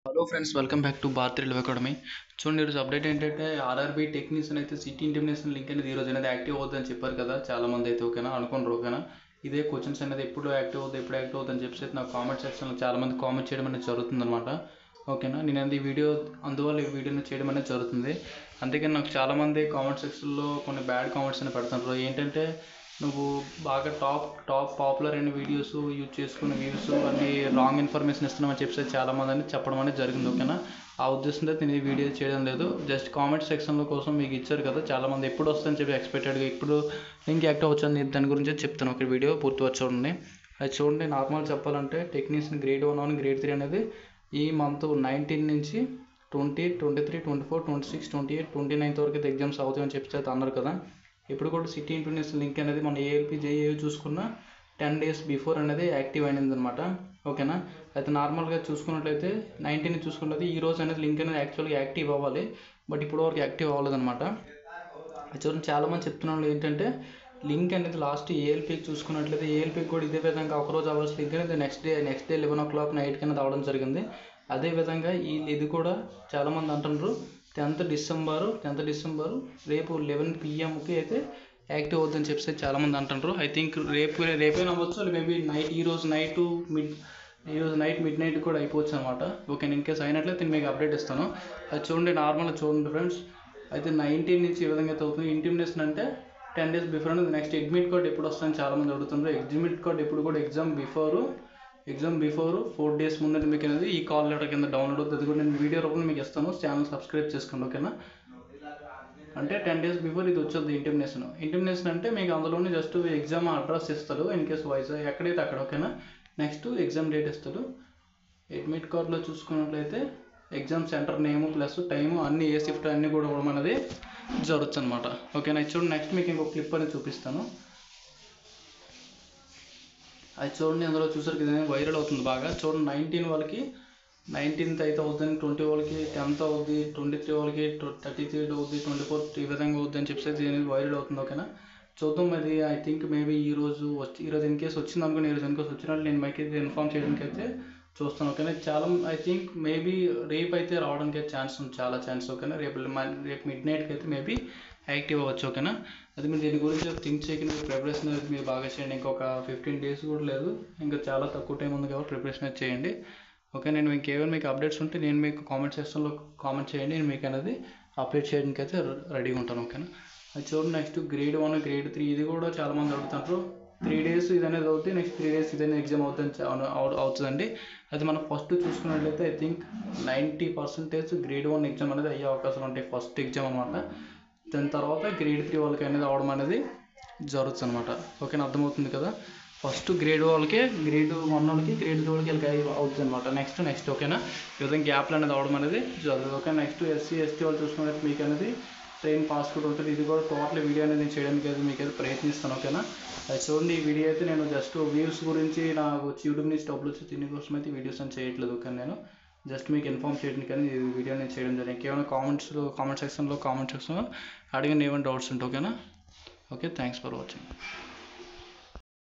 Hello friends, welcome back to Bharat railway academy. చూడండి, ఈరోజు update ఏంటంటే ఆర్ఆర్బీ టెక్నీషియన్ అయితే సిటీ ఇంటిమినేషన్ లింక్ అనేది ఈరోజు అనేది యాక్టివ్ అవుతుందని చెప్పారు కదా. చాలామంది అయితే ఓకేనా అనుకున్నారు. ఓకేనా, ఇదే క్వశ్చన్స్ అనేది ఎప్పుడు యాక్టివ్ అవుతుంది అని చెప్పేసి నాకు కామెంట్ సెక్షన్లో చాలామంది కామెంట్ చేయడం అనేది జరుగుతుంది అనమాట. ఓకేనా, నేను అనేది అందువల్ల ఈ వీడియోని చేయడం అనేది జరుగుతుంది. అందుకని నాకు చాలామంది కామెంట్ సెక్షన్లో కొన్ని బ్యాడ్ కామెంట్స్ అని పెడుతున్నారు. ఏంటంటే నువ్వు బాగా టాప్ పాపులర్ అయిన వీడియోస్ యూజ్ చేసుకునే వ్యూస్ అన్ని రాంగ్ ఇన్ఫర్మేషన్ ఇస్తున్నామని చెప్పేసి చాలామంది అని చెప్పడం అనేది జరిగింది. ఓకేనా, ఆ ఉద్దేశంతో నేను ఈ వీడియో చేయడం లేదు. జస్ట్ కామెంట్ సెక్షన్లో కోసం మీకు ఇచ్చారు కదా, చాలామంది ఎప్పుడు వస్తుందని చెప్పి ఎక్స్పెక్టెడ్గా ఇప్పుడు లింక్ యాక్టివ్ వచ్చాను దాని గురించి చెప్తాను. ఒక వీడియో పూర్తిగా చూడండి. అది చూడండి. నార్మల్ చెప్పాలంటే టెక్నీషియన్ గ్రేడ్ 1 గ్రేడ్ 3 అనేది ఈ మంత్ 19 నుంచి 20, 23, 24, 26, 28, 29 వరకు అయితే ఎగ్జామ్స్ అవుతాయని చెప్పి అయితే అన్నారు కదా. ఇప్పుడు కూడా సిటీ ఇంటిమినేషన్ లింక్ అనేది మన ఏఎల్పి జేఏ చూసుకున్న 10 days బిఫోర్ అనేది యాక్టివ్ అయినది అనమాట. ఓకేనా, అయితే నార్మల్గా చూసుకున్నట్లయితే 19 చూసుకున్నది ఈ రోజు అనేది లింక్ అనేది యాక్చువల్గా యాక్టివ్ అవ్వాలి. బట్ ఇప్పుడు వరకు యాక్టివ్ అవ్వలేదన్నమాట. చూడండి, చాలామంది చెప్తున్న వాళ్ళు ఏంటంటే లింక్ అనేది లాస్ట్ ఏఎల్పీకి చూసుకున్నట్లయితే ఏఎల్పీకి కూడా ఇదే విధంగా ఒకరోజు అవ్వాల్సిన లింక్ అనేది నెక్స్ట్ డే 11 o'clock నైట్కి అనేది అవడం జరిగింది. అదేవిధంగా ఇది కూడా చాలామంది అంటున్నారు 10th డిసెంబరు రేపు 11 PM అయితే యాక్టివ్ అవుతుందని చెప్పేసి చాలామంది అంటున్నారు. ఐ థింక్ రేపే అవ్వచ్చు, మేబీ ఈరోజు నైట్ మిడ్ నైట్ కూడా అయిపోవచ్చు అనమాట. ఓకే, ఇన్ కేసు అయినట్లయితే మీకు అప్డేట్ ఇస్తాను. అది చూడండి, నార్మల్గా చూడండి ఫ్రెండ్స్. అయితే 19 నుంచి ఈ విధంగా అయితే అవుతుంది. ఇంటిమినేషన్ అంటే 10 days బిఫోర్ అనేది నెక్స్ట్ అడ్మిట్ కార్డ్ ఎప్పుడు వస్తుందని చాలామంది అడుగుతున్నారు. అడ్మిట్ కార్డ్ ఎప్పుడు కూడా ఎగ్జామ్ బిఫోర్ 4 days ముందు మీకు అనేది ఈ కాల్ లెటర్ కింద డౌన్లోడ్ అవుతుంది. అది కూడా నేను వీడియో రూపంలో మీకు ఇస్తాను. ఛానల్ సబ్స్క్రైబ్ చేసుకోండి. ఓకేనా, అంటే 10 days బిఫోర్ ఇది వచ్చేది ఇంటిమినేషన్ అంటే మీకు అందులోనే జస్ట్ ఎగ్జామ్ అడ్రస్ ఇస్తాడు. ఇన్ కేసు వైజాగ్ ఎక్కడైతే అక్కడ. ఓకేనా, నెక్స్ట్ ఎగ్జామ్ డేట్ ఇస్తాడు. అడ్మిట్ కార్డులో చూసుకున్నట్లయితే ఎగ్జామ్ సెంటర్ నేము ప్లస్ టైము అన్ని ఏ షిఫ్ట్ అన్నీ కూడా అనేది జరగచ్చు అనమాట. ఓకేనా, చూడండి. నెక్స్ట్ మీకు ఇంకొక క్లిప్ అనేది చూపిస్తాను. అది చూడండి, అందులో చూసారు కదా వైరల్ అవుతుంది బాగా. చూడండి, 19 వాళ్ళకి 19th అయితే అవుతుంది, 20 వాళ్ళకి 10th అవుద్ది, 23 వాళ్ళకి 33 అవుద్ది, 24 ఈ విధంగా అవుద్ది అని చెప్పేసి ఇది వైరల్ అవుతుంది. ఓకేనా, చూద్దాం. అది ఐ థింక్ మేబీ ఈరోజు ఇన్ కేసు వచ్చింది అనుకుని ఈరోజు ఇన్ కేసు వచ్చినట్టు నేను మీకు అయితే ఇన్ఫామ్ చేయడానికి అయితే చూస్తాను. ఓకేనా, చాలా ఐ థింక్ మేబీ రేపు అయితే రావడానికి అయితే ఛాన్స్ ఉంది, చాలా ఛాన్స్. ఓకేనా, రేపు మిడ్ నైట్కి అయితే మేబీ యాక్టివ్ అవ్వచ్చు. ఓకేనా, అది మీరు దీని గురించి థింక్ చేయకుండా ప్రిపరేషన్ అయితే మీరు బాగా చేయండి. ఇంకొక 15 days కూడా లేదు, ఇంకా చాలా తక్కువ టైం ఉంది కాబట్టి ప్రిపరేషన్ అయితే చేయండి. ఓకే, నేను మీకు ఏమైనా మీకు అప్డేట్స్ ఉంటే నేను మీకు కామెంట్ సెక్షన్లో కామెంట్ చేయండి, నేను మీకు అనేది అప్డేట్ చేయడానికి అయితే రెడీగా ఉంటాను. ఓకేనా, అది చూడండి. నెక్స్ట్ గ్రేడ్ 1 గ్రేడ్ 3 ఇది కూడా చాలామంది అడుగుతుంటారు. 3 days ఇది అనేది అవుతుంది, నెక్స్ట్ 3 days ఇదైనా ఎగ్జామ్ అవుతుందండి. అది మనం ఫస్ట్ చూసుకున్నట్లయితే ఐ థింక్ 90% గ్రేడ్ 1 ఎగ్జామ్ అనేది అయ్యే అవకాశాలు ఉంటాయి. ఫస్ట్ ఎగ్జామ్ అనమాట. దాని తర్వాత గ్రేడ్ 3 వాళ్ళకి అనేది అవడం అనేది జరుగుతుంది అనమాట. ఓకేనా, అర్థమవుతుంది కదా. ఫస్ట్ గ్రేడ్ 1 వాళ్ళకి గ్రేడ్ 3 వాళ్ళకి అవుతుంది అనమాట. నెక్స్ట్ ఓకేనా, ఈ విధంగా గ్యాప్లు అనేది అవడం అనేది జరుగుతుంది. ఓకే, నెక్స్ట్ SC ST వాళ్ళు చూసుకున్నట్టు మీకు అనేది ట్రైన్ పాస్ కూడా ఉంటుంది. ఇది కూడా టోటల్ వీడియో అనేది నేను చేయడానికి అయితే మీకు అయితే ప్రయత్నిస్తాను. ఓకేనా, అది చూడండి. ఈ వీడియో అయితే నేను జస్ట్ వ్యూస్ గురించి నాకు యూట్యూబ్ నుంచి డబ్బులు వచ్చి దీని కోసం అయితే వీడియోస్ అని చేయట్లేదు. ఓకే, నేను జస్ట్ మీకు ఇన్ఫామ్ చేయడానికి కానీ ఈ వీడియో నేను చేయడం జరిగింది. ఇంకేమైనా కామెంట్ సెక్షన్లో అడిగిన ఏమైనా డౌట్స్ ఉంటాయి. ఓకేనా, ఓకే, థ్యాంక్స్ ఫర్ వాచింగ్.